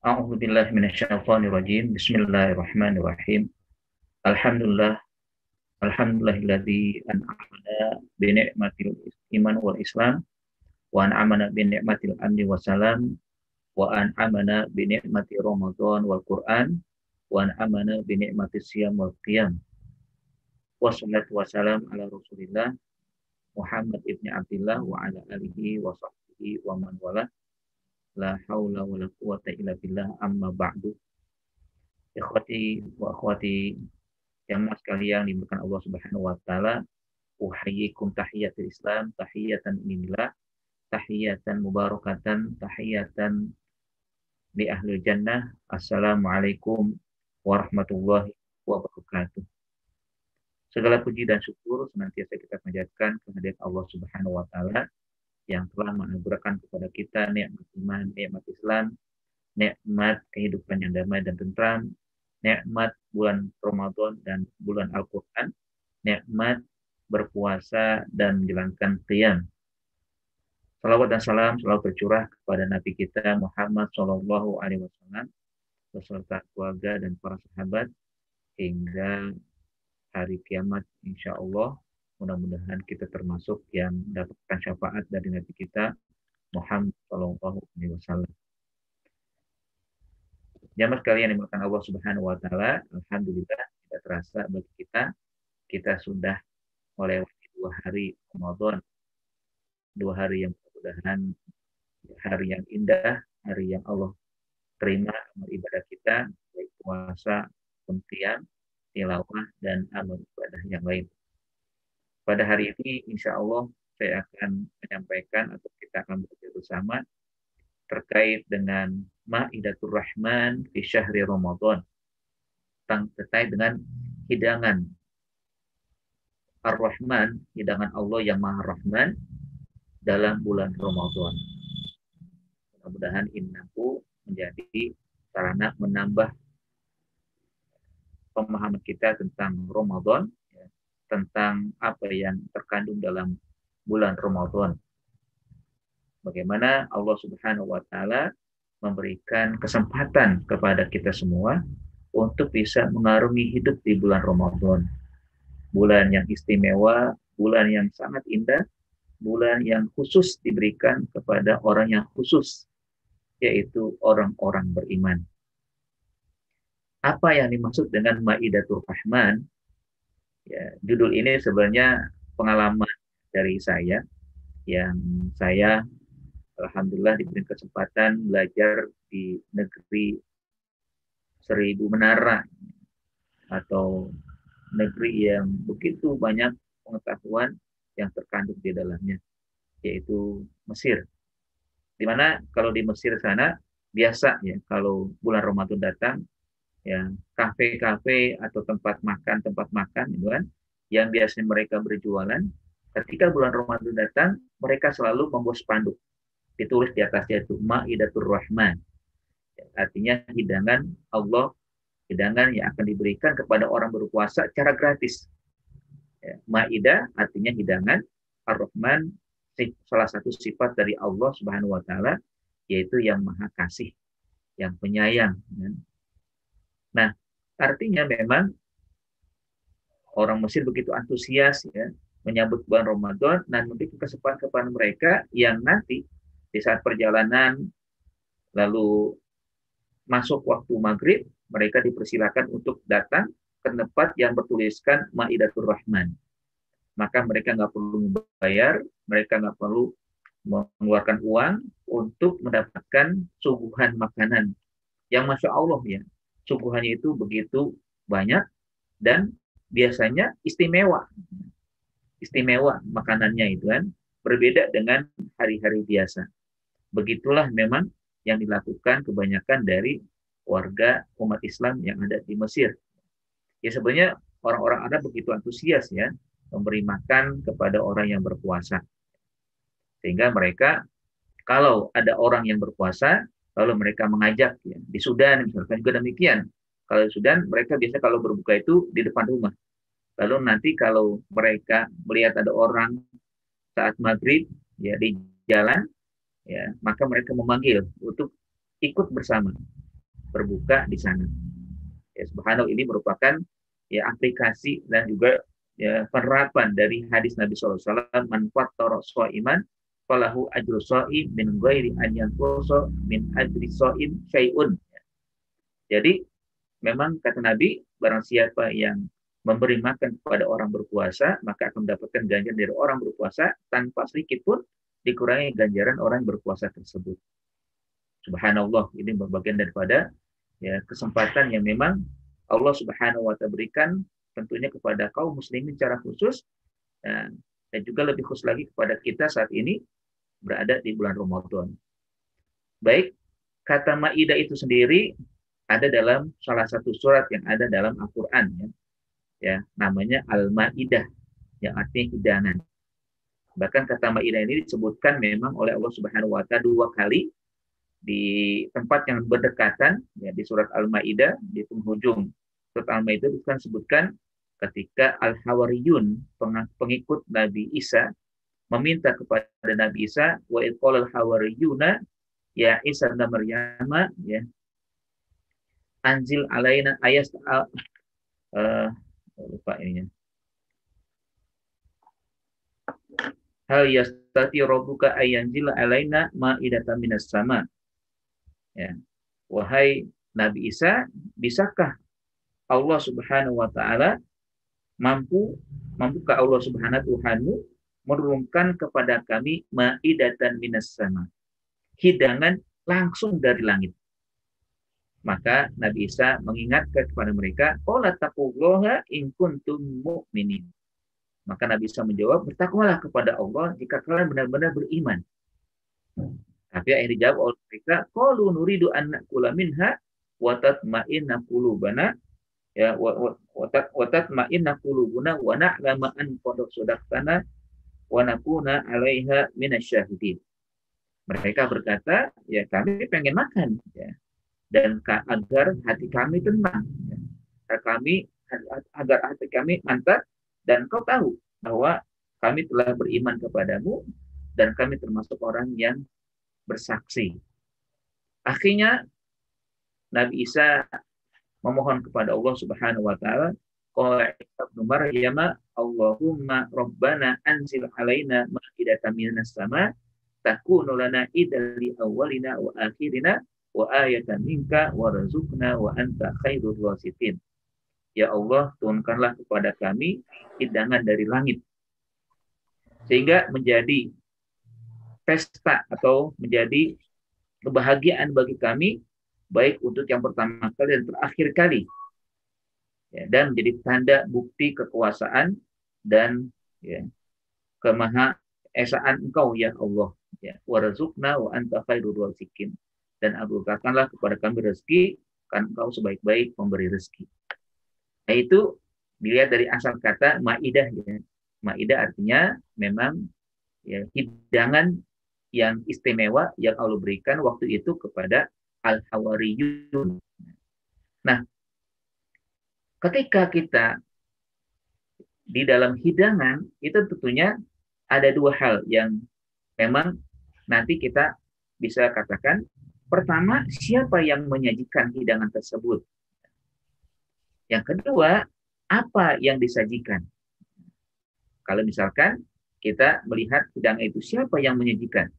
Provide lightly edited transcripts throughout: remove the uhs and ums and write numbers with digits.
A'udzu billahi minasyaitonir rajim. Bismillahirrahmanirrahim. Alhamdulillah, alhamdulillahilladzi an'amana bi ni'matil iman wal islam wa an'amana bi ni'matil amni wassalam wa an'amana bi ni'mati ramadan wal qur'an wa an'amana bi ni'matis siyam wal qiyam. Wassalatu wassalam ala Rasulillah Muhammad ibni Abdullah wa ala alihi wa sahbihi wa man wala. La haula wala quwata illa billah, amma ba'du. Ikhwati wa akhwati yang mas kalian dimuliakan Allah Subhanahu wa taala, uhayyikum tahiyatul Islam, tahiyatan minillah, tahiyatan mubarakatan, tahiyatan li ahli jannah. Assalamualaikum warahmatullahi wabarakatuh. Segala puji dan syukur senantiasa kita panjatkan kehadirat Allah Subhanahu wa taala yang telah menganugerahkan kepada kita nikmat iman, nikmat Islam, nikmat kehidupan yang damai dan tentram, nikmat bulan Ramadan dan bulan Al-Quran, nikmat berpuasa dan menjalankan qiyam. Salawat dan salam selalu tercurah kepada Nabi kita Muhammad Shallallahu Alaihi Wasallam beserta keluarga dan para sahabat hingga hari kiamat, insya Allah. Mudah-mudahan kita termasuk yang mendapatkan syafaat dari Nabi kita Muhammad Shallallahu Alaihi Wasallam. Jamaah sekalian yang dimuliakan Allah Subhanahu wa taala, alhamdulillah tidak terasa bagi kita sudah melewati 2 hari Ramadan, 2 hari yang mudah-mudahan hari yang indah, hari yang Allah terima amal ibadah kita, baik puasa, qiyam, tilawah dan amal ibadah yang lain. Pada hari ini insya Allah saya akan menyampaikan atau kita akan belajar bersama terkait dengan Ma'idatur Rahman fi syahri Ramadan, terkait dengan hidangan Ar-Rahman, hidangan Allah yang Maha Rahman dalam bulan Ramadan. Mudah-mudahan ini mampu menjadi sarana menambah pemahaman kita tentang Ramadan, ya, tentang apa yang terkandung dalam bulan Ramadan. Bagaimana Allah Subhanahu wa taala memberikan kesempatan kepada kita semua untuk bisa mengarungi hidup di bulan Ramadan. Bulan yang istimewa, bulan yang sangat indah, bulan yang khusus diberikan kepada orang yang khusus, yaitu orang-orang beriman. Apa yang dimaksud dengan Ma'idatul Rahman? Ya, judul ini sebenarnya pengalaman dari saya, yang saya alhamdulillah diberi kesempatan belajar di negeri 1000 menara atau negeri yang begitu banyak pengetahuan yang terkandung di dalamnya, yaitu Mesir. Dimana kalau di Mesir sana biasa ya kalau bulan Ramadan datang, ya kafe-kafe atau tempat makan gitu kan, yang biasanya mereka berjualan, ketika bulan Ramadan datang mereka selalu membuat spanduk, ditulis di atasnya itu Ma'idatur Rahman, artinya hidangan Allah, hidangan yang akan diberikan kepada orang berpuasa secara gratis. Ma'idah artinya hidangan, Ar-Rahman salah satu sifat dari Allah Subhanahu wa taala, yaitu yang Maha Kasih, yang penyayang. Nah, artinya memang orang Mesir begitu antusias ya menyambut bulan Ramadan dan memberikan kesempatan kepada mereka yang nanti di saat perjalanan lalu masuk waktu maghrib, mereka dipersilakan untuk datang ke tempat yang bertuliskan Ma'idatur Rahman. Maka mereka nggak perlu membayar, mereka nggak perlu mengeluarkan uang untuk mendapatkan suguhan makanan yang Masya Allah ya, suguhannya itu begitu banyak dan biasanya istimewa. Istimewa makanannya itu kan, berbeda dengan hari-hari biasa. Begitulah memang yang dilakukan kebanyakan dari warga umat Islam yang ada di Mesir. Ya sebenarnya orang-orang Arab begitu antusias ya memberi makan kepada orang yang berpuasa. Sehingga mereka kalau ada orang yang berpuasa, lalu mereka mengajak ya, di Sudan misalkan juga demikian. Kalau di Sudan mereka biasa kalau berbuka itu di depan rumah. Lalu nanti kalau mereka melihat ada orang saat maghrib ya di jalan, ya maka mereka memanggil untuk ikut bersama. berbuka di sana. Ya, subhanallah, ini merupakan ya aplikasi dan juga ya penerapan dari hadis Nabi SAW, man fattara shaiman falahu ajru shaim min ghairi an yanqusa min ajri shaim syai'un. Jadi memang kata Nabi, barang siapa yang memberi makan kepada orang berpuasa, maka akan mendapatkan ganjaran dari orang berpuasa tanpa sedikit pun dikurangi ganjaran orang berpuasa tersebut. Subhanallah, ini bagian daripada ya kesempatan yang memang Allah Subhanahu wa taala berikan tentunya kepada kaum muslimin secara khusus, dan juga lebih khusus lagi kepada kita saat ini berada di bulan Ramadan. Baik, kata Maidah itu sendiri ada dalam salah satu surat yang ada dalam Al-Qur'an, ya, namanya Al-Maidah, yang artinya hidangan. Bahkan kata Maidah ini disebutkan memang oleh Allah Subhanahu wa taala 2 kali di tempat yang berdekatan, ya, di surat Al-Maidah, di penghujung surat Al-Maidah itu kan sebutkan ketika Al-Hawariyun, pengikut Nabi Isa, meminta kepada Nabi Isa, wa qala al-hawariyuna ya Isa bin Maryam, ya, anzil alaina ayat lupa ininya. Hal yastati rabbuka ayanzil alaina ma'idatan minas sama. Ya. Wahai Nabi Isa, bisakah Allah Subhanahu wa taala mampukah Allah Subhanahu Tuhanmu menurunkan kepada kami ma'idatan minas sama, hidangan langsung dari langit. Maka Nabi Isa mengingatkan kepada mereka, qala taqullaha in kuntum mu'minin. Maka Nabi Isa menjawab, bertakwalah kepada Allah jika kalian benar-benar beriman. Tapi akhirnya dijawab oleh mereka, qalu nuridu an na'kula minha wa tatma'inna qulubana, ya, wa tatma'inna qulubuna wa na'lama an qad sadaqtana wa nakuna 'alaiha minasyahidin. Mereka berkata, ya kami pengen makan, ya, dan agar hati kami tenang, ya, agar hati kami mantap, dan kau tahu bahwa kami telah beriman kepadamu dan kami termasuk orang yang bersaksi. Akhirnya Nabi Isa memohon kepada Allah Subhanahu wa taala, qala ibnu Maryam, Allahumma rabbana anzil alaina ma'idatan minas sama takunu lana idan li awwalina wa akhirina wa ayatan minka warzuqna wa anta khairur raziqin. Ya Allah, turunkanlah kepada kami hidangan dari langit sehingga menjadi pesta atau menjadi kebahagiaan bagi kami, baik untuk yang pertama kali dan terakhir kali, ya, dan menjadi tanda bukti kekuasaan dan, ya, kemahaesaan Engkau ya Allah, ya, warzuqna wa anta khairur raziqin, dan anugerahkanlah kepada kami rezeki kan Engkau sebaik-baik pemberi rezeki. Nah, itu dilihat dari asal kata Maidah, ya. Maidah artinya memang, ya, hidangan yang istimewa yang Allah berikan waktu itu kepada Al-Hawariyun. Nah, ketika kita di dalam hidangan, itu tentunya ada 2 hal yang memang nanti kita bisa katakan. Pertama, siapa yang menyajikan hidangan tersebut? Yang kedua, apa yang disajikan? Kalau misalkan kita melihat hidangan itu, siapa yang menyajikan?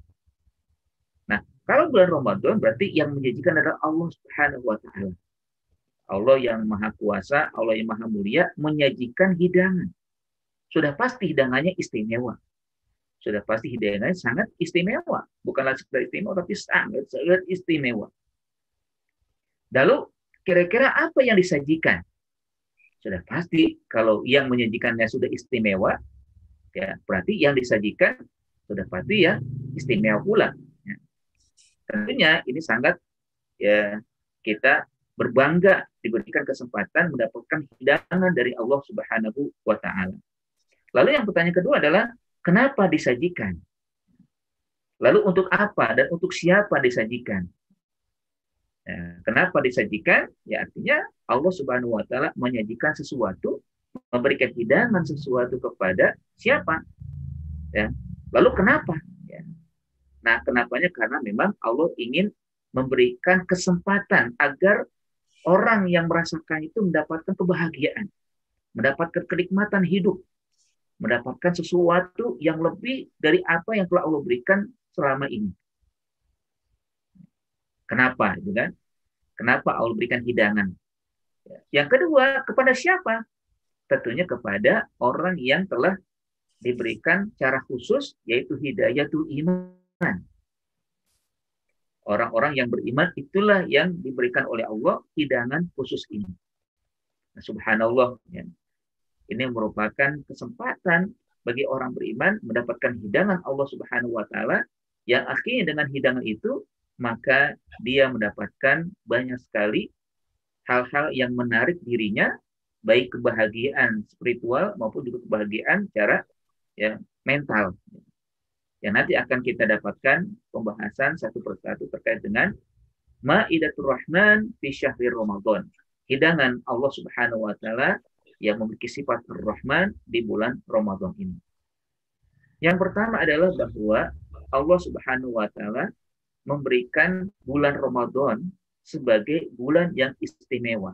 Nah, kalau bulan Ramadan berarti yang menyajikan adalah Allah Subhanahu wa taala. Allah yang Maha Kuasa, Allah yang Maha Mulia menyajikan hidangan. Sudah pasti hidangannya istimewa. Sudah pasti hidangannya sangat istimewa. Bukanlah sekedar istimewa, tapi sangat istimewa. Lalu, kira-kira apa yang disajikan? Sudah pasti kalau yang menyajikannya sudah istimewa, ya berarti yang disajikan sudah pasti ya istimewa pula. Ya. Tentunya ini sangat, ya, kita berbangga diberikan kesempatan mendapatkan hidangan dari Allah Subhanahu wa taala. Lalu yang pertanyaan kedua adalah kenapa disajikan? Lalu untuk apa dan untuk siapa disajikan? Ya, kenapa disajikan? Ya artinya Allah Subhanahu wa taala menyajikan sesuatu, memberikan hidangan sesuatu kepada siapa? Ya. Lalu kenapa? Ya. Nah, kenapanya karena memang Allah ingin memberikan kesempatan agar orang yang merasakan itu mendapatkan kebahagiaan, mendapatkan kenikmatan hidup, mendapatkan sesuatu yang lebih dari apa yang telah Allah berikan selama ini. Kenapa? Gitu kan? Kenapa Allah berikan hidangan? Yang kedua, kepada siapa? Tentunya kepada orang yang telah diberikan cara khusus, yaitu hidayatul iman. Orang-orang yang beriman itulah yang diberikan oleh Allah hidangan khusus ini. Nah, subhanallah, ya. Ini merupakan kesempatan bagi orang beriman mendapatkan hidangan Allah Subhanahu wa taala, yang akhirnya dengan hidangan itu maka dia mendapatkan banyak sekali hal-hal yang menarik dirinya, baik kebahagiaan spiritual maupun juga kebahagiaan secara ya mental. Yang nanti akan kita dapatkan pembahasan satu persatu terkait dengan Maidatur Rahman fi syahri Ramadan. Hidangan Allah Subhanahu wa taala yang memiliki sifat Ar-Rahman di bulan Ramadan ini. Yang pertama adalah bahwa Allah Subhanahu wa taala memberikan bulan Ramadan sebagai bulan yang istimewa.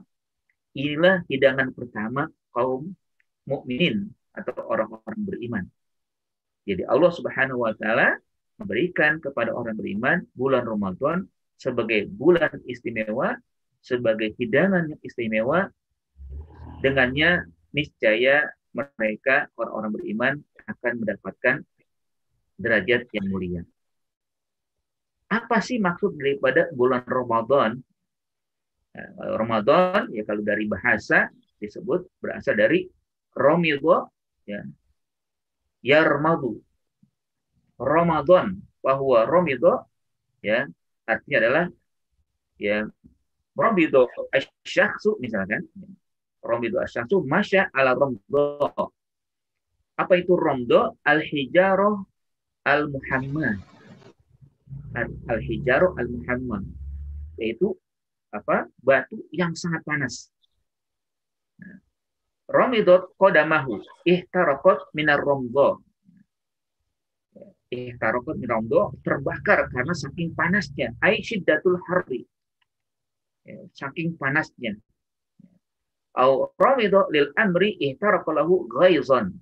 Inilah hidangan pertama kaum mukminin atau orang-orang beriman. Jadi Allah Subhanahu wa taala memberikan kepada orang beriman bulan Ramadan sebagai bulan istimewa, sebagai hidangan yang istimewa. Dengannya niscaya mereka orang-orang beriman akan mendapatkan derajat yang mulia. Apa sih maksud daripada bulan Ramadan? Ramadan ya kalau dari bahasa disebut berasal dari Romidho, ya, yarmadu. Ramadan bahwa Romidho ya artinya adalah ya Romidho asyakhsu misalkan. Romidho asyakhsu masya ala romdo. Apa itu romdo? Al-hijaroh al-muhammad. Al-hijaroh al-muhammad. Yaitu apa? Batu yang sangat panas. Romidot kodamahu ihtarakot minar romdo. Ihtarakot minar romdo terbakar karena saking panasnya. Aisyiddatul harri. Saking panasnya. Au romidot lil amri ihtarakolahu ghaizon.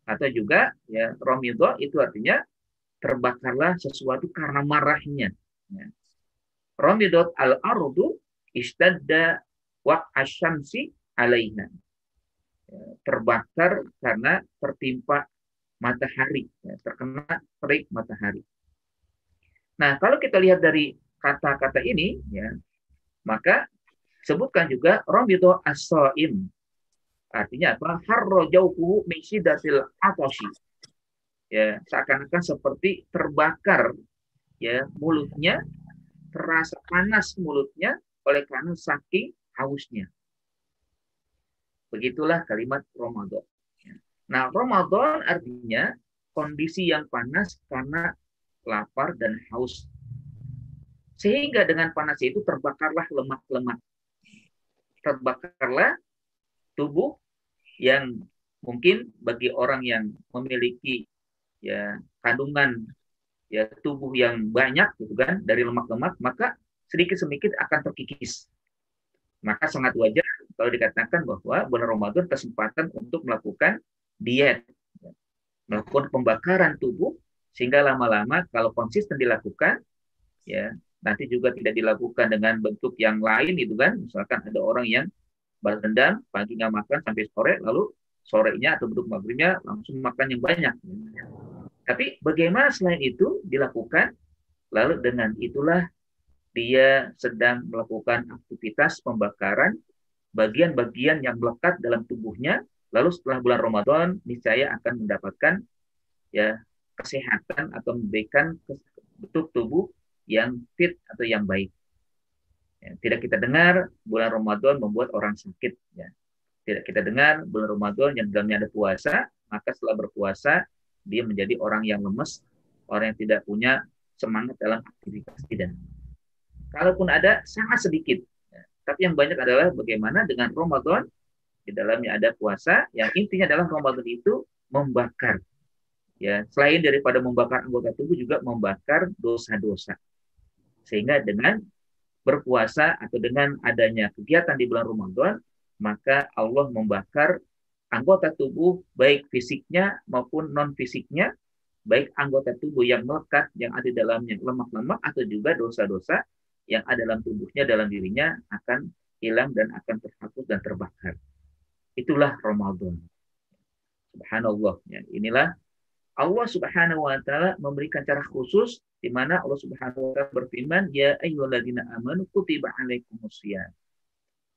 Atau juga ya romidot itu artinya terbakarlah sesuatu karena marahnya. Romidot al-ardu istadda waq'asyamsi alaiha. Terbakar karena tertimpa matahari, terkena terik matahari. Nah, kalau kita lihat dari kata-kata ini, ya, maka sebutkan juga romidho as-shaim. Artinya apa? Harro jaukuhu min syiddatil atashi. Ya, seakan-akan seperti terbakar ya mulutnya, terasa panas mulutnya oleh karena saking hausnya. Begitulah kalimat Ramadan. Nah, Ramadan artinya kondisi yang panas karena lapar dan haus. Sehingga dengan panas itu terbakarlah lemak-lemak. Terbakarlah tubuh yang mungkin bagi orang yang memiliki ya kandungan ya tubuh yang banyak gitu kan dari lemak-lemak, maka sedikit-sedikit akan terkikis. Maka sangat wajar kalau dikatakan bahwa bulan Ramadan kesempatan untuk melakukan diet, melakukan pembakaran tubuh, sehingga lama-lama kalau konsisten dilakukan, ya nanti juga tidak dilakukan dengan bentuk yang lain gitu kan. Misalkan ada orang yang balas dendam, pagi nggak makan sampai sore, lalu sorenya atau bentuk maghribnya langsung makan yang banyak. Tapi bagaimana selain itu dilakukan, lalu dengan itulah dia sedang melakukan aktivitas pembakaran bagian-bagian yang melekat dalam tubuhnya, lalu setelah bulan Ramadan niscaya akan mendapatkan ya kesehatan atau memberikan bentuk tubuh yang fit atau yang baik. Ya, tidak kita dengar bulan Ramadan membuat orang sakit. Ya. Tidak kita dengar bulan Ramadan yang dalamnya ada puasa, maka setelah berpuasa dia menjadi orang yang lemes, orang yang tidak punya semangat dalam aktivitas. Tidak. Kalaupun ada, sangat sedikit. Ya. Tapi yang banyak adalah bagaimana dengan Ramadan, di dalamnya ada puasa, yang intinya adalah Ramadan itu membakar. Ya, selain daripada membakar anggota tubuh, juga membakar dosa-dosa. Sehingga dengan berpuasa atau dengan adanya kegiatan di bulan Ramadan, maka Allah membakar anggota tubuh baik fisiknya maupun non fisiknya, baik anggota tubuh yang melekat yang ada di dalamnya lemak-lemak atau juga dosa-dosa yang ada dalam tubuhnya, dalam dirinya akan hilang dan akan terhapus dan terbakar. Itulah Ramadan. Subhanallah. Ya, inilah Allah Subhanahu wa taala memberikan cara khusus di mana Allah Subhanahu wa taala berfirman, "Ya ayyuhalladzina amanu kutiba alaikumusiyam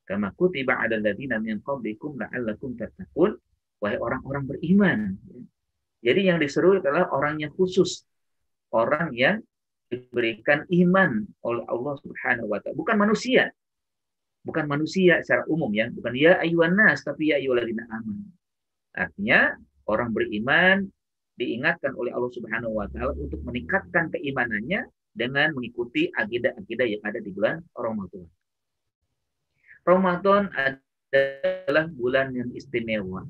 kama kutiba 'alal ladzina min qablikum la'allakum tattaqun." Wahai orang-orang beriman. Jadi yang diseru adalah orang yang khusus, orang yang diberikan iman oleh Allah Subhanahu wa taala, bukan manusia. Bukan manusia secara umum ya, bukan ya ayyuhan nas tapi ya ayyuhalladzina amanu. Artinya orang beriman diingatkan oleh Allah Subhanahu wa taala untuk meningkatkan keimanannya dengan mengikuti akidah-akidah yang ada di bulan Ramadan. Ramadan adalah bulan yang istimewa.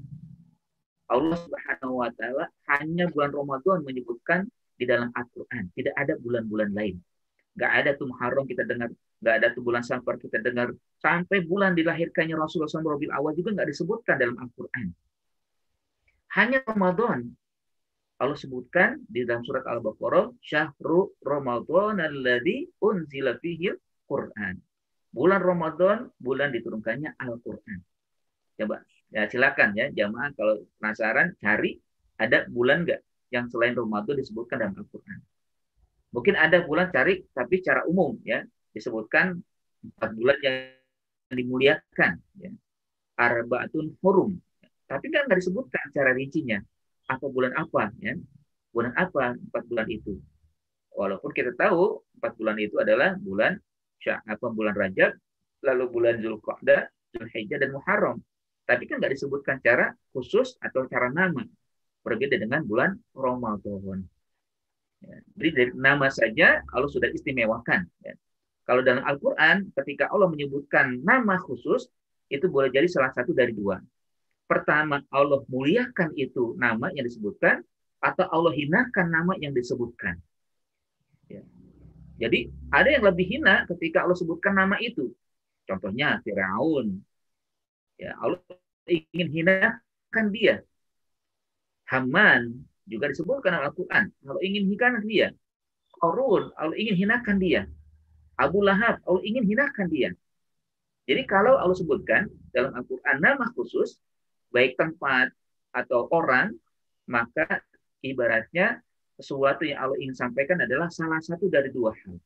Allah Subhanahu wa taala hanya bulan Ramadan menyebutkan di dalam Al-Qur'an, tidak ada bulan-bulan lain. Enggak ada tuh Muharram kita dengar, enggak ada tuh bulan Safar kita dengar, sampai bulan dilahirkannya Rasulullah SAW Rabiul Awal juga enggak disebutkan dalam Al-Qur'an. Hanya Ramadan Allah sebutkan di dalam surat Al-Baqarah, Syahrul Ramadan alladzi unzila fihi Qur'an. Bulan Ramadan, bulan diturunkannya Al-Qur'an. Coba, ya silakan ya jamaah kalau penasaran cari ada bulan enggak yang selain Ramadan disebutkan dalam Al-Qur'an. Mungkin ada bulan cari tapi secara umum ya disebutkan 4 bulan yang dimuliakan ya. Arba'atun hurum. Tapi kan enggak disebutkan secara rincinya. Apa bulan apa ya? Bulan apa 4 bulan itu? Walaupun kita tahu 4 bulan itu adalah bulan bulan Rajab, lalu bulan Zulqa'dah, Zulhijjah dan Muharram. Tapi kan nggak disebutkan cara khusus atau cara nama. Berbeda dengan bulan Ramadan. Ya, jadi dari nama saja Allah sudah istimewakan. Ya. Kalau dalam Al-Quran, ketika Allah menyebutkan nama khusus, itu boleh jadi salah satu dari dua. Pertama, Allah muliakan itu nama yang disebutkan, atau Allah hinakan nama yang disebutkan. Ya. Jadi ada yang lebih hina ketika Allah sebutkan nama itu. Contohnya Firaun. Ya, Allah ingin hinakan dia. Haman juga disebutkan dalam Al-Quran. Allah ingin hinakan dia. Qarun, Allah ingin hinakan dia. Abu Lahab, Allah ingin hinakan dia. Jadi kalau Allah sebutkan dalam Al-Quran nama khusus, baik tempat atau orang, maka ibaratnya sesuatu yang Allah ingin sampaikan adalah salah satu dari dua hal.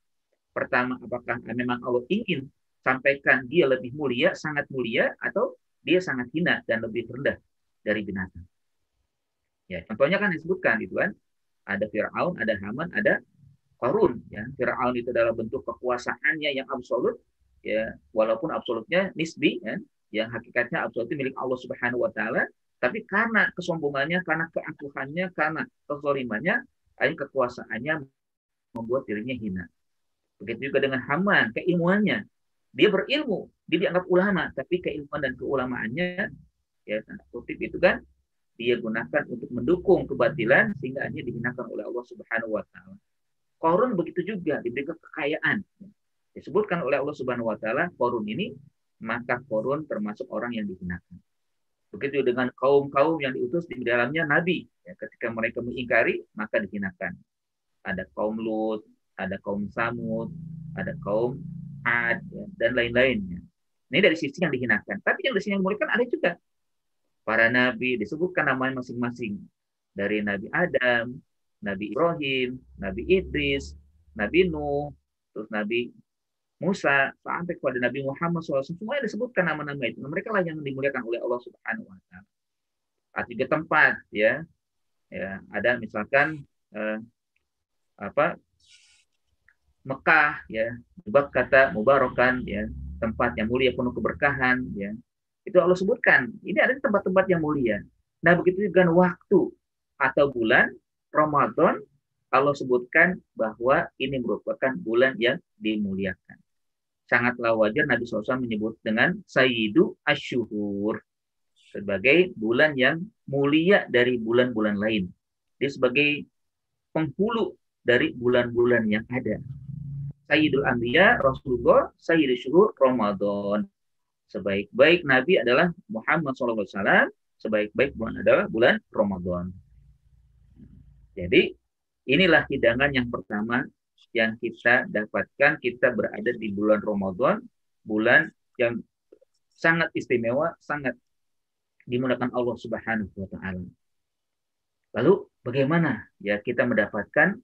Pertama, apakah memang Allah ingin sampaikan dia lebih mulia, sangat mulia, atau dia sangat hina dan lebih rendah dari binatang. Ya, contohnya kan disebutkan gitu kan. Ada Firaun, ada Haman, ada Qarun. Ya, Firaun itu adalah bentuk kekuasaannya yang absolut, ya, walaupun absolutnya nisbi, ya, yang hakikatnya absolut itu milik Allah Subhanahu wa taala, tapi karena kesombongannya, karena keangkuhannya, karena kezalimannya, kekuasaannya membuat dirinya hina. Begitu juga dengan Haman, keilmuannya. Dia berilmu, dia dianggap ulama, tapi keilmuan dan keulamaannya, ya tanda kutip itu kan, dia gunakan untuk mendukung kebatilan sehingga hanya dihinakan oleh Allah Subhanahu wa taala. Qarun begitu juga diberikan kekayaan. Disebutkan oleh Allah Subhanahu wa taala Qarun ini, maka Qarun termasuk orang yang dihinakan. Begitu dengan kaum-kaum yang diutus di dalamnya nabi, ya, ketika mereka mengingkari maka dihinakan. Ada kaum Lut, ada kaum Samud, ada kaum Ad, ya, dan lain-lainnya. Ini dari sisi yang dihinakan. Tapi yang dari sisi yang dimuliakan ada juga. Para nabi disebutkan namanya masing-masing. Dari Nabi Adam, Nabi Ibrahim, Nabi Idris, Nabi Nuh, terus Nabi Musa, sampai kepada Nabi Muhammad SAW. Semuanya disebutkan nama-nama itu. Mereka lah yang dimuliakan oleh Allah Subhanahu wa taala. Ada juga tempat, ya. Ya, ada misalkan Mekah, ya, sebab kata mubarakan, ya, tempat yang mulia penuh keberkahan, ya. Itu Allah sebutkan. Ini ada tempat-tempat yang mulia. Nah, begitu juga waktu atau bulan Ramadan, Allah sebutkan bahwa ini merupakan bulan yang dimuliakan. Sangatlah wajar Nabi SAW menyebut dengan Sayyidu Asyuhur, sebagai bulan yang mulia dari bulan-bulan lain. Dia sebagai penghulu dari bulan-bulan yang ada. Sayyidul Anbiya, Rasulullah, Sayyidul Syuhur, Ramadan. Sebaik-baik Nabi adalah Muhammad SAW, sebaik-baik bulan adalah bulan Ramadan. Jadi inilah hidangan yang pertama yang kita dapatkan, kita berada di bulan Ramadan, bulan yang sangat istimewa, sangat dimudahkan Allah Subhanahu wa taala. Lalu bagaimana ya kita mendapatkan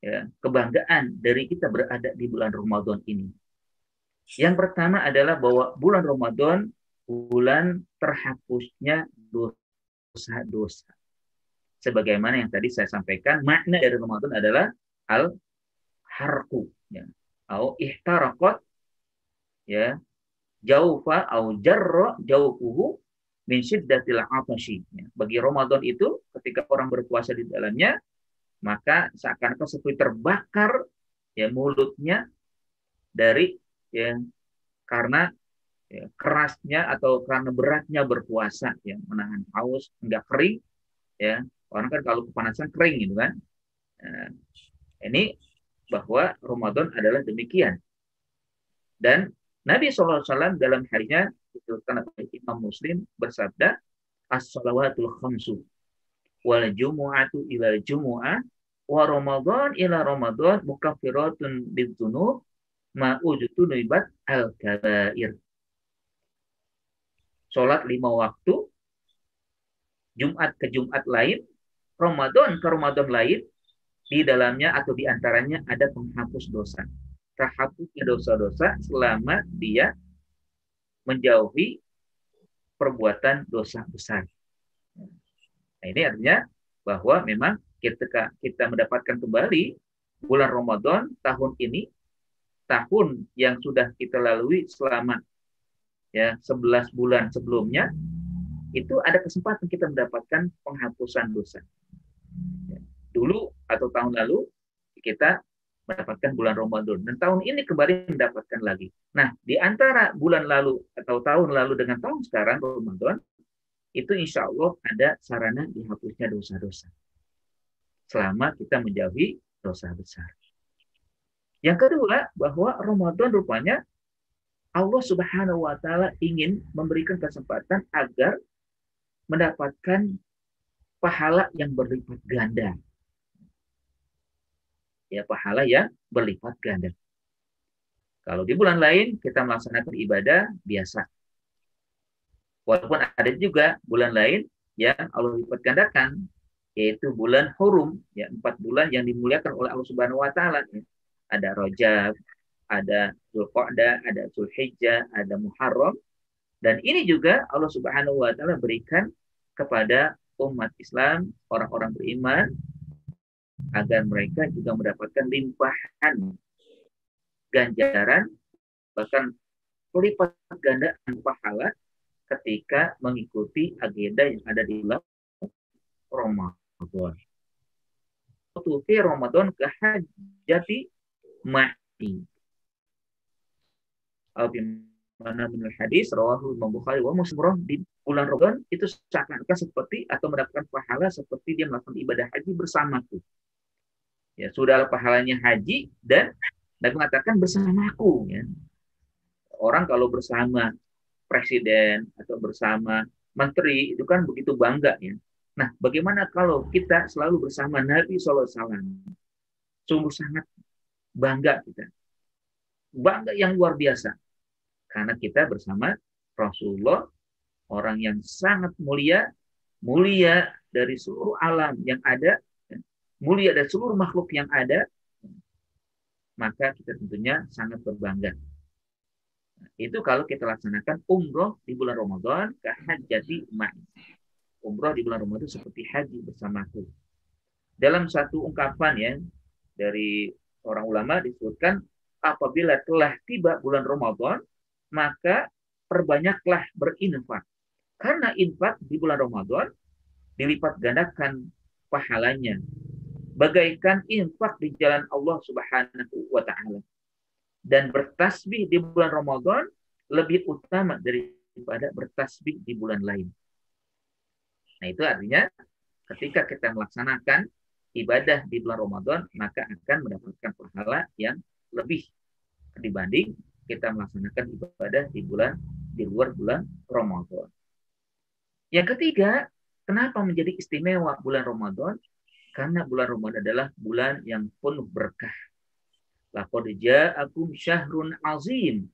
ya, kebanggaan dari kita berada di bulan Ramadan ini? Yang pertama adalah bahwa bulan Ramadan bulan terhapusnya dosa-dosa. Sebagaimana yang tadi saya sampaikan, makna dari Ramadan adalah al-harku, ya, atau ihtaraqat, ya, jaufa au jarra jaufuhu min syiddatil atashi. Ya. Bagi Ramadan itu ketika orang berpuasa di dalamnya, maka seakan-akan seperti terbakar ya mulutnya dari ya karena ya, kerasnya atau karena beratnya berpuasa, ya menahan haus enggak kering, ya orang kan kalau kepanasan kering gitu kan. Nah, ini bahwa Ramadan adalah demikian. Dan Nabi SAW dalam hadisnya disebutkan oleh Imam Muslim bersabda, as-salawatul khamsu wal jumu'atu ila jumu'ah wa Ramadan ila Ramadan mukaffiratun lidzunub ma ujtunubat al-kabair. Salat 5 waktu, Jumat ke Jumat lain, Ramadan ke Ramadan lain, di dalamnya atau di antaranya ada penghapus dosa. Terhapusnya dosa-dosa selama dia menjauhi perbuatan dosa besar. Nah, ini artinya bahwa memang ketika kita mendapatkan kembali bulan Ramadan tahun ini, tahun yang sudah kita lalui selama ya 11 bulan sebelumnya, itu ada kesempatan kita mendapatkan penghapusan dosa. Ya, dulu atau tahun lalu kita mendapatkan bulan Ramadan, dan tahun ini kembali mendapatkan lagi. Nah, di antara bulan lalu atau tahun lalu dengan tahun sekarang Ramadan, itu insya Allah ada sarana dihapusnya dosa-dosa selama kita menjauhi dosa besar. Yang kedua, bahwa Ramadan rupanya Allah Subhanahu wa taala ingin memberikan kesempatan agar mendapatkan pahala yang berlipat ganda. Ya, pahala yang berlipat ganda. Kalau di bulan lain kita melaksanakan ibadah biasa. Walaupun ada juga bulan lain yang Allah lipat gandakan, yaitu bulan Hurum, ya 4 bulan yang dimuliakan oleh Allah Subhanahu wa taala. Ada Rajab, ada Dzulqa'dah, ada Dzulhijjah, ada Muharram, dan ini juga Allah Subhanahu wa taala berikan kepada umat Islam, orang-orang beriman, agar mereka juga mendapatkan limpahan ganjaran, bahkan lipat gandaan pahala ketika mengikuti agenda yang ada di bulan Ramadan. Tufi Ramadan kahajati ma'i. Mana menurut hadis rawahu Imam Bukhari wa Muslim, di bulan Ramadan itu seakan-akan seperti atau mendapatkan pahala seperti dia melakukan ibadah haji bersamaku. Ya, sudah pahalanya haji, dan Nabi mengatakan bersamaku. Ya. Orang kalau bersama presiden atau bersama menteri itu kan begitu bangga ya. Nah, bagaimana kalau kita selalu bersama Nabi SAW? Sungguh sangat bangga kita. Bangga yang luar biasa. Karena kita bersama Rasulullah, orang yang sangat mulia, mulia dari seluruh alam yang ada, mulia dari seluruh makhluk yang ada, maka kita tentunya sangat berbangga. Itu kalau kita laksanakan umroh di bulan Ramadan ke hajjati ma'i. Umroh di bulan Ramadan seperti haji bersamaku. Dalam satu ungkapan ya dari orang ulama disebutkan, apabila telah tiba bulan Ramadan, maka perbanyaklah berinfak. Karena infak di bulan Ramadan dilipat gandakan pahalanya, bagaikan infak di jalan Allah Subhanahu wa taala. Dan bertasbih di bulan Ramadan lebih utama daripada bertasbih di bulan lain. Nah, itu artinya ketika kita melaksanakan ibadah di bulan Ramadan, maka akan mendapatkan pahala yang lebih dibanding kita melaksanakan ibadah di luar bulan Ramadan. Yang ketiga, kenapa menjadi istimewa bulan Ramadan? Karena bulan Ramadan adalah bulan yang penuh berkah. Laqad ja'akum syahrun azim,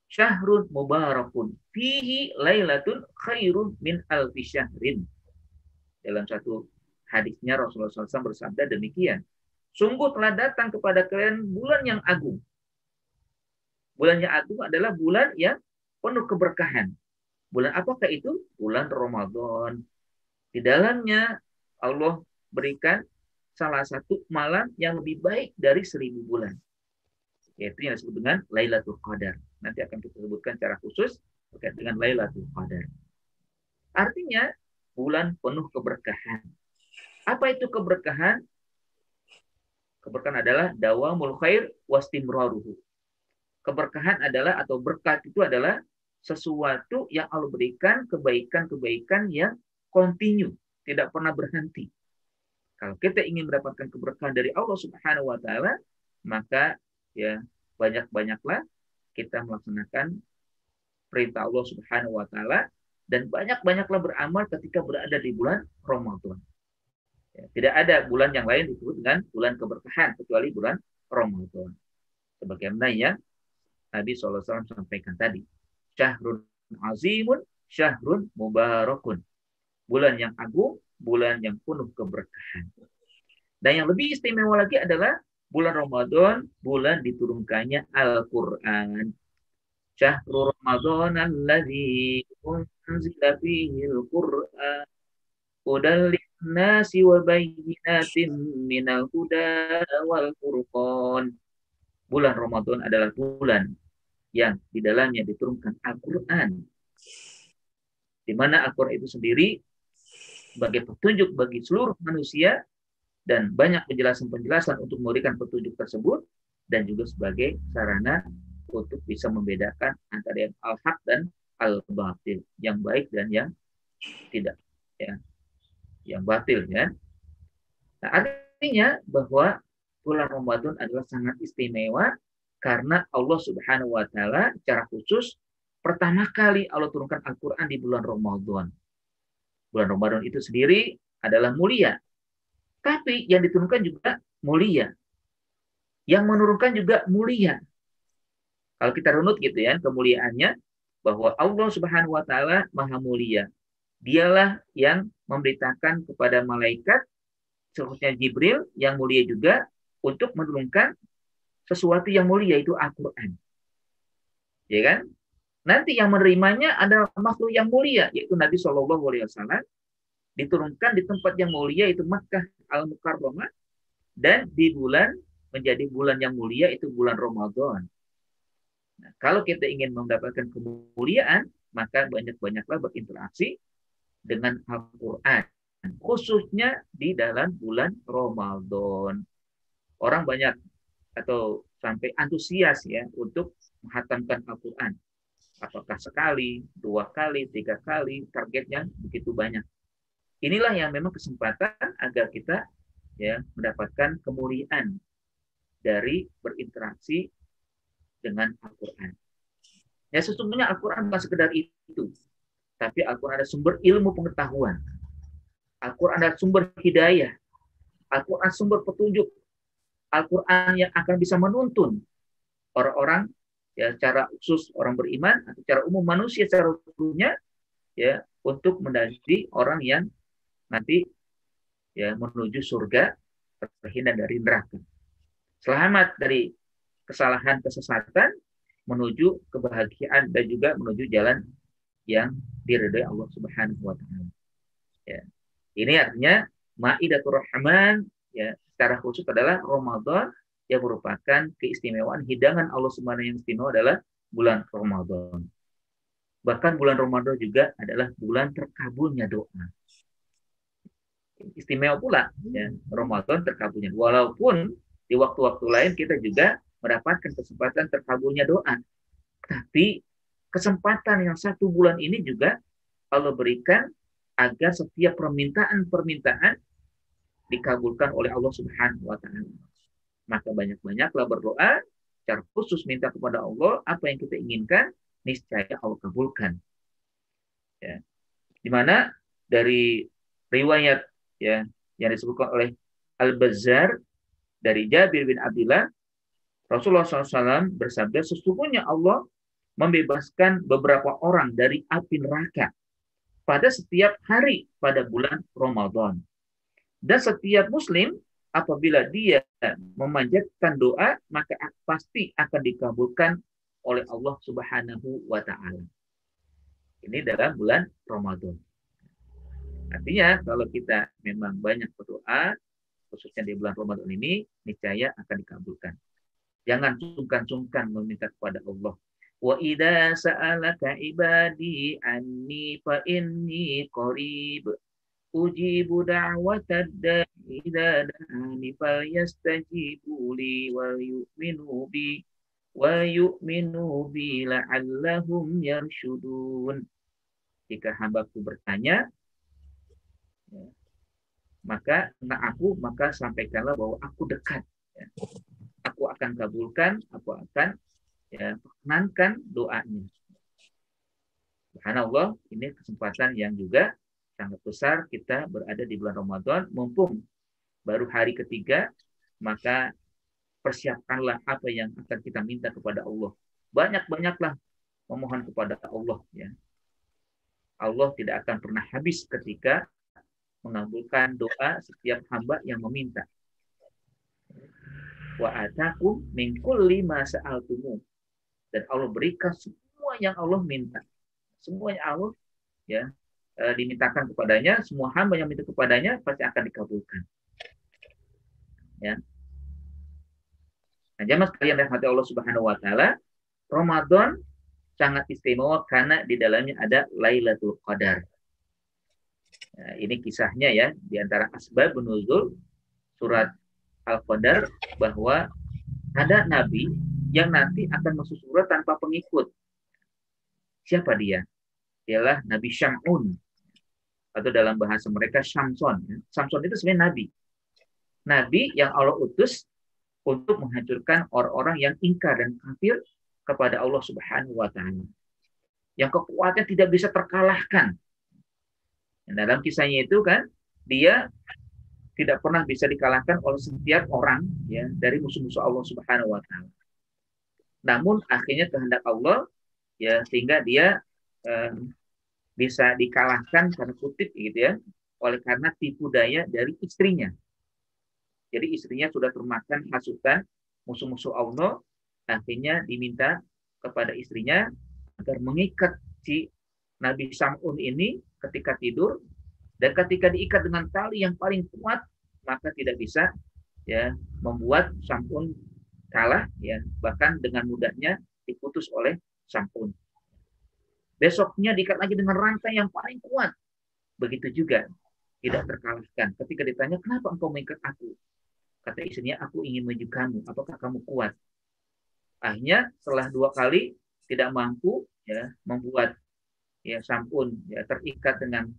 syahrun mubarakun, fihi lailatun khairun min alfi syahrin. Dalam satu hadisnya Rasulullah SAW bersabda demikian. Sungguh telah datang kepada kalian bulan yang agung. Bulan yang agung adalah bulan yang penuh keberkahan. Bulan apakah itu? Bulan Ramadan. Di dalamnya Allah berikan salah satu malam yang lebih baik dari 1000 bulan. Yaitu yang disebut dengan Lailatul Qadar. Nanti akan kita sebutkan secara khusus terkait dengan Lailatul Qadar. Artinya bulan penuh keberkahan. Apa itu keberkahan? Keberkahan adalah dawamul khair wastimraruhu. Keberkahan adalah atau berkat itu adalah sesuatu yang Allah berikan kebaikan-kebaikan yang kontinu, tidak pernah berhenti. Kalau kita ingin mendapatkan keberkahan dari Allah Subhanahu wa taala, maka ya banyak-banyaklah kita melaksanakan perintah Allah Subhanahu wa taala dan banyak-banyaklah beramal ketika berada di bulan Ramadan. Ya, tidak ada bulan yang lain disebut dengan bulan keberkahan kecuali bulan Ramadan. Sebagaimana yang Nabi SAW sampaikan tadi. Syahrun azimun, syahrun mubarakun. Bulan yang agung, bulan yang penuh keberkahan. Dan yang lebih istimewa lagi adalah bulan Ramadan, bulan diturunkannya Al-Quran. Syahrul Ramadan alladzi unzila fihi al-Quran hudal linnasi wa bayyinatin minal huda wal furqan. Bulan Ramadan adalah bulan yang di dalamnya diturunkan Al-Quran. Di mana Al-Quran itu sendiri sebagai petunjuk bagi seluruh manusia dan banyak penjelasan-penjelasan untuk memberikan petunjuk tersebut dan juga sebagai sarana untuk bisa membedakan antara yang al-haq dan al-batil, yang baik dan yang tidak, ya, yang batil, ya. Nah, artinya bahwa bulan Ramadan adalah sangat istimewa karena Allah Subhanahu wa taala secara khusus pertama kali Allah turunkan Al-Qur'an di bulan Ramadan. Bulan Ramadan itu sendiri adalah mulia. Tapi yang diturunkan juga mulia. Yang menurunkan juga mulia. Kalau kita runut gitu ya, kemuliaannya bahwa Allah Subhanahu wa taala Maha Mulia. Dialah yang memberitakan kepada malaikat khususnya Jibril yang mulia juga untuk menurunkan sesuatu yang mulia, yaitu Al-Qur'an. Ya kan? Nanti yang menerimanya adalah makhluk yang mulia, yaitu Nabi Shallallahu alaihi wasallam, diturunkan di tempat yang mulia, yaitu Makkah Al-Mukarramah, dan di bulan menjadi bulan yang mulia, itu bulan Ramadan. Nah, kalau kita ingin mendapatkan kemuliaan, maka banyak-banyaklah berinteraksi dengan Al-Quran, khususnya di dalam bulan Ramadan. Orang banyak atau sampai antusias ya untuk menghatamkan Al-Quran. Apakah sekali, 2 kali, 3 kali, targetnya begitu banyak. Inilah yang memang kesempatan agar kita ya mendapatkan kemuliaan dari berinteraksi dengan Al-Quran. Ya sesungguhnya Al-Quran bukan sekedar itu, tapi Al-Quran ada sumber ilmu pengetahuan. Al-Quran ada sumber hidayah. Al-Quran sumber petunjuk. Al-Quran yang akan bisa menuntun orang-orang ya secara khusus orang beriman atau secara umum manusia secara umumnya ya untuk menjadi orang yang nanti ya menuju surga, terhindar dari neraka. Selamat dari kesalahan kesesatan menuju kebahagiaan dan juga menuju jalan yang diridhai Allah Subhanahu wa taala. Ya. Ini artinya Maidatur Rahman ya secara khusus adalah Ramadan yang merupakan keistimewaan hidangan Allah Subhanahu yang istimewa adalah bulan Ramadan. Bahkan bulan Ramadan juga adalah bulan terkabulnya doa. Istimewa pula ya Ramadan terkabulnya. Walaupun di waktu-waktu lain kita juga mendapatkan kesempatan terkabulnya doa. Tapi kesempatan yang 1 bulan ini juga Allah berikan agar setiap permintaan-permintaan dikabulkan oleh Allah Subhanahu wa taala. Maka banyak-banyaklah berdoa secara khusus minta kepada Allah apa yang kita inginkan, niscaya Allah kabulkan. Ya. Di mana dari riwayat ya yang disebutkan oleh Al-Bazzar dari Jabir bin Abdullah, Rasulullah SAW bersabda, sesungguhnya Allah membebaskan beberapa orang dari api neraka pada setiap hari pada bulan Ramadan. Dan setiap muslim apabila dia memanjatkan doa, maka pasti akan dikabulkan oleh Allah Subhanahu wa taala. Ini dalam bulan Ramadan. Artinya kalau kita memang banyak berdoa, khususnya di bulan Ramadan ini, niscaya akan dikabulkan. Jangan sungkan-sungkan meminta kepada Allah. Wa idza sa'alaka ibadi anni fa inni qarib ujibu da'watad da'i idza da'ani falyastajibu li wa yu'minu bi la'allahum yarshudun. Jika hambaku bertanya, ya, maka sampaikanlah bahwa aku dekat. Ya. Aku akan kabulkan, aku akan ya, perkenankan doanya. Subhanallah, ini kesempatan yang juga sangat besar kita berada di bulan Ramadan, mumpung baru hari ketiga, maka persiapkanlah apa yang akan kita minta kepada Allah. Banyak-banyaklah memohon kepada Allah. Ya. Allah tidak akan pernah habis ketika mengabulkan doa setiap hamba yang meminta. Wa atakum min kulli ma sa'altumu. Dan Allah berikan semua yang Allah minta. Semua yang Allah ya dimintakan kepadanya, semua hamba yang minta kepadanya pasti akan dikabulkan. Ya. Nah, jamaah sekalian rahmati Allah Subhanahu wa taala, Ramadan sangat istimewa karena di dalamnya ada Lailatul Qadar. Nah, ini kisahnya ya di antara asbab nuzul surat Al-Qadar bahwa ada nabi yang nanti akan masuk surga tanpa pengikut. Siapa dia? Ialah Nabi Syam'un. Atau dalam bahasa mereka Samson. Samson itu sebenarnya nabi. Nabi yang Allah utus untuk menghancurkan orang-orang yang ingkar dan kafir kepada Allah Subhanahu wa taala. Yang kekuatannya tidak bisa terkalahkan. Dan dalam kisahnya itu kan, dia tidak pernah bisa dikalahkan oleh setiap orang ya dari musuh-musuh Allah Subhanahu wa taala. Namun akhirnya kehendak Allah ya sehingga dia bisa dikalahkan karena kutip gitu ya oleh karena tipu daya dari istrinya. Jadi istrinya sudah termakan hasutan musuh-musuh Allah, akhirnya diminta kepada istrinya agar mengikat si Nabi Sam'un ini ketika tidur, dan ketika diikat dengan tali yang paling kuat maka tidak bisa ya membuat Sam'un kalah ya, bahkan dengan mudahnya diputus oleh Sam'un. Besoknya diikat lagi dengan rantai yang paling kuat. Begitu juga tidak terkalahkan. Ketika ditanya, kenapa engkau mengikat aku? Kata istrinya, aku ingin menuju kamu. Apakah kamu kuat? Akhirnya setelah 2 kali tidak mampu ya membuat ya Sam'un ya terikat dengan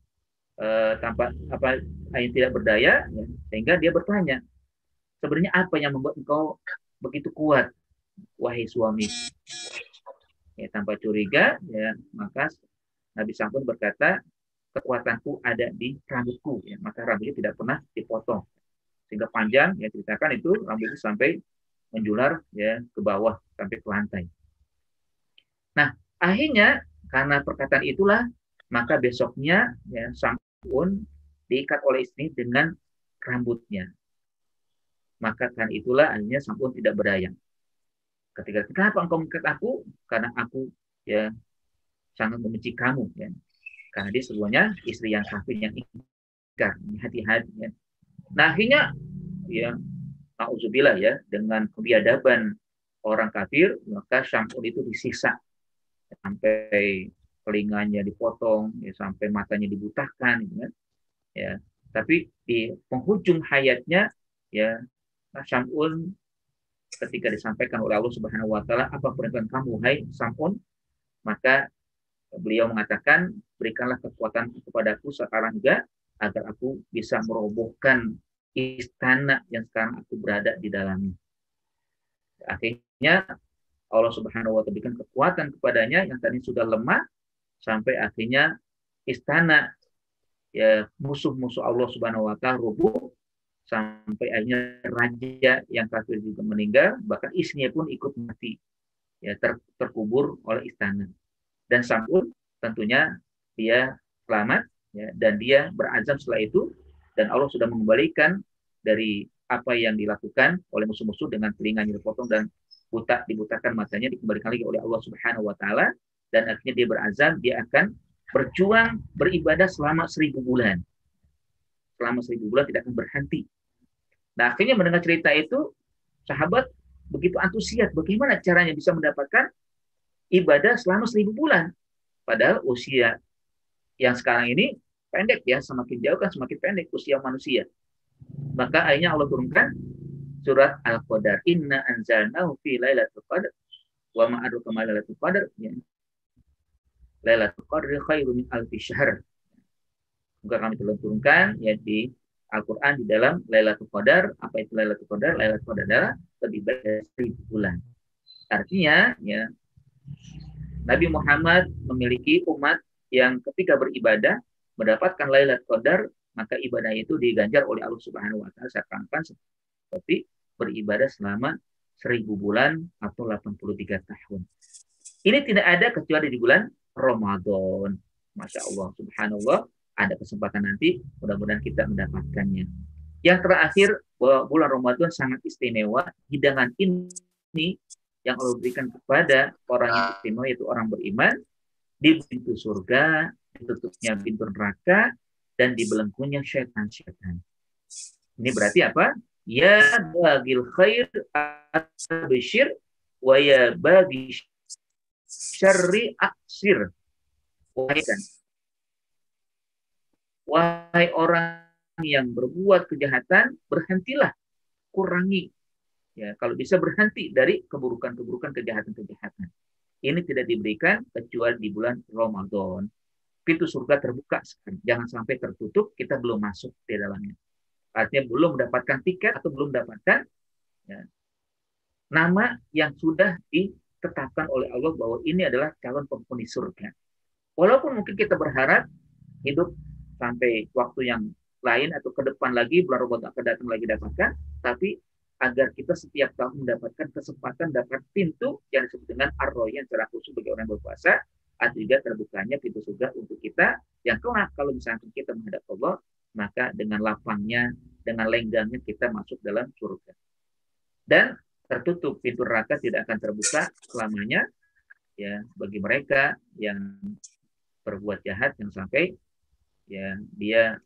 tanpa apa yang tidak berdaya ya, sehingga dia bertanya, sebenarnya apa yang membuat engkau begitu kuat, wahai suami? Ya, tanpa curiga ya maka Nabi Sam'un berkata, kekuatanku ada di rambutku ya, maka rambutnya tidak pernah dipotong sehingga panjang ya, ceritakan itu rambutnya sampai menjular ya ke bawah sampai ke lantai. Nah akhirnya karena perkataan itulah maka besoknya ya Sam'un diikat oleh istri dengan rambutnya. Maka kan itulah akhirnya Sam'un tidak berdaya. Ketika, kenapa engkau mengikat aku? Karena aku ya sangat membenci kamu ya. Karena dia sebenarnya istri yang kafir yang ingkar, hati-hati ya. Nah akhirnya ya nauzubillah ya dengan kebiadaban orang kafir, maka Sam'un itu disiksa sampai telinganya dipotong ya, sampai matanya dibutahkan ya. Ya. Tapi di penghujung hayatnya ya Sam'un ketika disampaikan oleh Allah Subhanahu wa taala, apa perintah kamu hai Sam'un? Maka beliau mengatakan, berikanlah kekuatan kepadaku sekarang juga agar aku bisa merobohkan istana yang sekarang aku berada di dalamnya. Akhirnya Allah Subhanahu wa taala berikan kekuatan kepadanya yang tadi sudah lemah, sampai akhirnya istana ya musuh-musuh Allah Subhanahu wa taala rubuh, sampai akhirnya raja yang kafir juga meninggal, bahkan istrinya pun ikut mati, ya terkubur oleh istana. Dan Sam'un tentunya dia selamat, ya, dan dia berazam setelah itu, dan Allah sudah mengembalikan dari apa yang dilakukan oleh musuh-musuh dengan telinganya dipotong dan dibutakan matanya, dikembalikan lagi oleh Allah Subhanahu wa taala, dan akhirnya dia berazam dia akan berjuang beribadah selama 1.000 bulan. Selama 1.000 bulan tidak akan berhenti. Nah, akhirnya mendengar cerita itu, sahabat begitu antusias bagaimana caranya bisa mendapatkan ibadah selama 1.000 bulan. Padahal usia yang sekarang ini pendek ya, semakin jauh kan semakin pendek usia manusia. Maka akhirnya Allah turunkan surat Al-Qadar. Inna anzalnahu fi lailatul qadar wa ma adraka ma lailatul qadar. Lailatul qadri khairum min alfi syahr. Maka kami telah turunkan ya di Al-Quran di dalam Lailatul Qadar. Apa itu Lailatul Qadar? Lailatul Qadar adalah lebih baik dari 1.000 bulan. Artinya ya Nabi Muhammad memiliki umat yang ketika beribadah mendapatkan Lailatul Qadar, maka ibadah itu diganjar oleh Allah Subhanahu wa taala seakan-akan seperti beribadah selama 1.000 bulan atau 83 tahun. Ini tidak ada kecuali di bulan Ramadan. Masya Allah, subhanallah, ada kesempatan nanti, mudah-mudahan kita mendapatkannya. Yang terakhir, bahwa bulan Ramadan sangat istimewa. Hidangan ini yang Allah berikan kepada orang yang istimewa, yaitu orang beriman, di pintu surga, ditutupnya pintu neraka, dan dibelenggunya syaitan-syaitan. Ini berarti apa? Ya bagil khair abshir wa ya bagi syarri aksir. Wahai orang yang berbuat kejahatan, berhentilah, kurangi. Ya, kalau bisa berhenti dari keburukan-keburukan, kejahatan-kejahatan. Ini tidak diberikan kecuali di bulan Ramadan. Pintu surga terbuka sekarang. Jangan sampai tertutup, kita belum masuk di dalamnya. Artinya belum mendapatkan tiket atau belum mendapatkan ya, nama yang sudah ditetapkan oleh Allah bahwa ini adalah calon penghuni surga. Walaupun mungkin kita berharap hidup sampai waktu yang lain atau ke depan lagi, bulan Ramadan akan datang lagi dapatkan, tapi agar kita setiap tahun mendapatkan kesempatan dapat pintu yang disebut dengan ar-royan secara khusus bagi orang yang berpuasa, atau juga terbukanya pintu surga untuk kita yang kelak kalau misalkan kita menghadap Allah, maka dengan lapangnya, dengan lenggangnya kita masuk dalam surga. Dan tertutup, pintu neraka tidak akan terbuka selamanya ya bagi mereka yang berbuat jahat yang sampai ya dia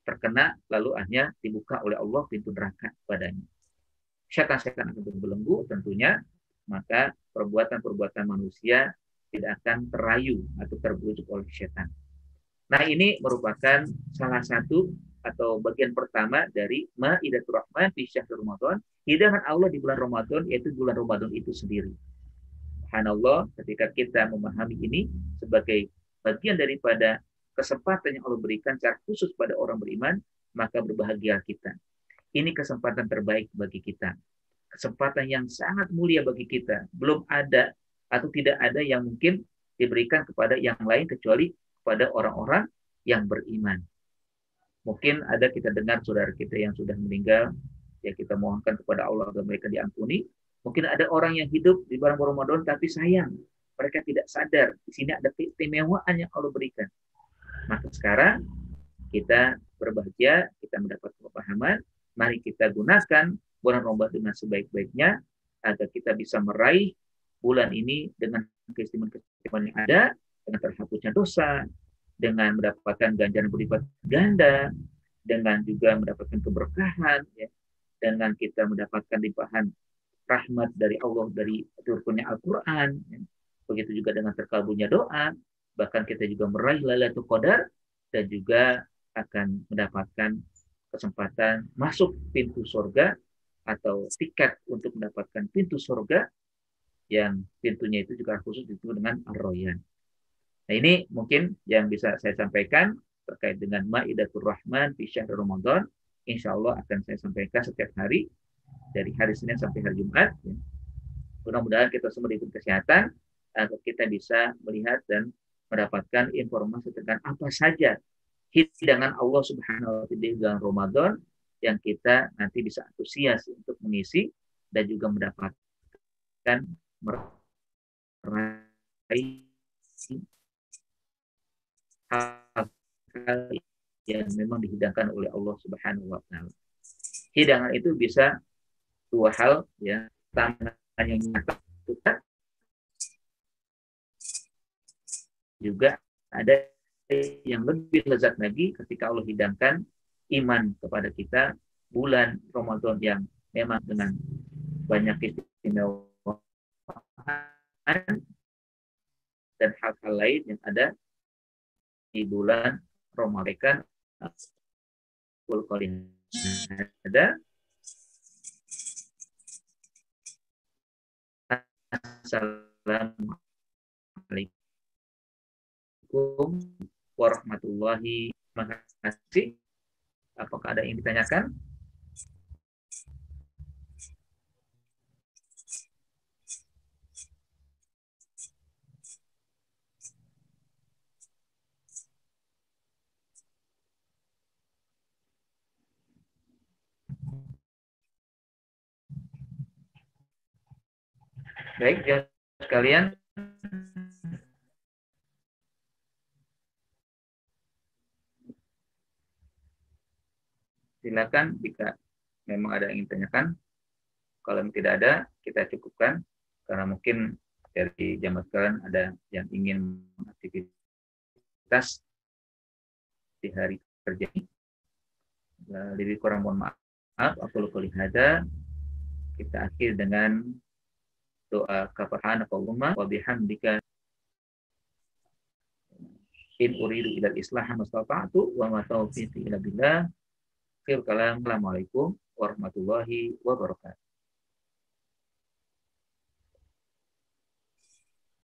terkena lalu akhirnya dibuka oleh Allah pintu neraka padanya. Syaitan-syaitan akan berbelenggu tentunya, maka perbuatan-perbuatan manusia tidak akan terayu atau terbujuk oleh syaitan. Nah, ini merupakan salah satu atau bagian pertama dari Maidatur Rahman fi syahr Ramadan, hidangan Allah di bulan Ramadan, yaitu bulan Ramadan itu sendiri. Subhanallah, ketika kita memahami ini sebagai bagian daripada kesempatan yang Allah berikan secara khusus pada orang beriman, maka berbahagia kita. Ini kesempatan terbaik bagi kita. Kesempatan yang sangat mulia bagi kita. Belum ada atau tidak ada yang mungkin diberikan kepada yang lain kecuali kepada orang-orang yang beriman. Mungkin ada kita dengar saudara kita yang sudah meninggal, ya kita mohonkan kepada Allah agar mereka diampuni. Mungkin ada orang yang hidup di bulan Ramadan tapi sayang, mereka tidak sadar di sini ada keistimewaan yang Allah berikan. Maka sekarang kita berbahagia, kita mendapat kepahaman. Mari kita gunakan bulan Ramadan dengan sebaik-baiknya agar kita bisa meraih bulan ini dengan keistimewaan yang ada, dengan terhapusnya dosa, dengan mendapatkan ganjaran berlipat ganda, dengan juga mendapatkan keberkahan, ya, dengan kita mendapatkan limpahan rahmat dari Allah dari turunnya Al-Quran, ya. Begitu juga dengan terkabulnya doa, bahkan kita juga meraih Lailatul Qadar dan juga akan mendapatkan kesempatan masuk pintu surga atau tiket untuk mendapatkan pintu surga yang pintunya itu juga khusus disebut dengan Ar-Royan. Nah, ini mungkin yang bisa saya sampaikan terkait dengan Maidatur Rahman fi syahr Ramadan. Insya Allah akan saya sampaikan setiap hari dari hari Senin sampai hari Jumat. Mudah-mudahan kita semua diberi kesehatan agar kita bisa melihat dan mendapatkan informasi tentang apa saja hidangan Allah Subhanahu wa taala di bulan Ramadan yang kita nanti bisa antusias untuk mengisi dan juga mendapatkan meraih hal-hal yang memang dihidangkan oleh Allah Subhanahu wa taala. Hidangan itu bisa dua hal ya, tangan yang nyata juga ada yang lebih lezat lagi ketika Allah hidangkan iman kepada kita bulan Ramadan yang memang dengan banyak keistimewaan dan hal-hal lain yang ada di bulan Ramadan. Ada Assalamualaikum warahmatullahi wabarakatuh. Apakah ada yang ditanyakan? Baik, ya sekalian. Silakan jika memang ada yang ingin tanyakan. Kalau tidak ada, kita cukupkan. Karena mungkin dari jamaah sekalian ada yang ingin aktivitas di hari kerja ini. Lebih kurang mohon maaf. Aku lupa ada. Kita akhir dengan doa subhanakallahumma wa bihamdika in uridu ilal islah mastata'tu wa ma taufiqi illa billah. Assalamualaikum warahmatullahi wabarakatuh.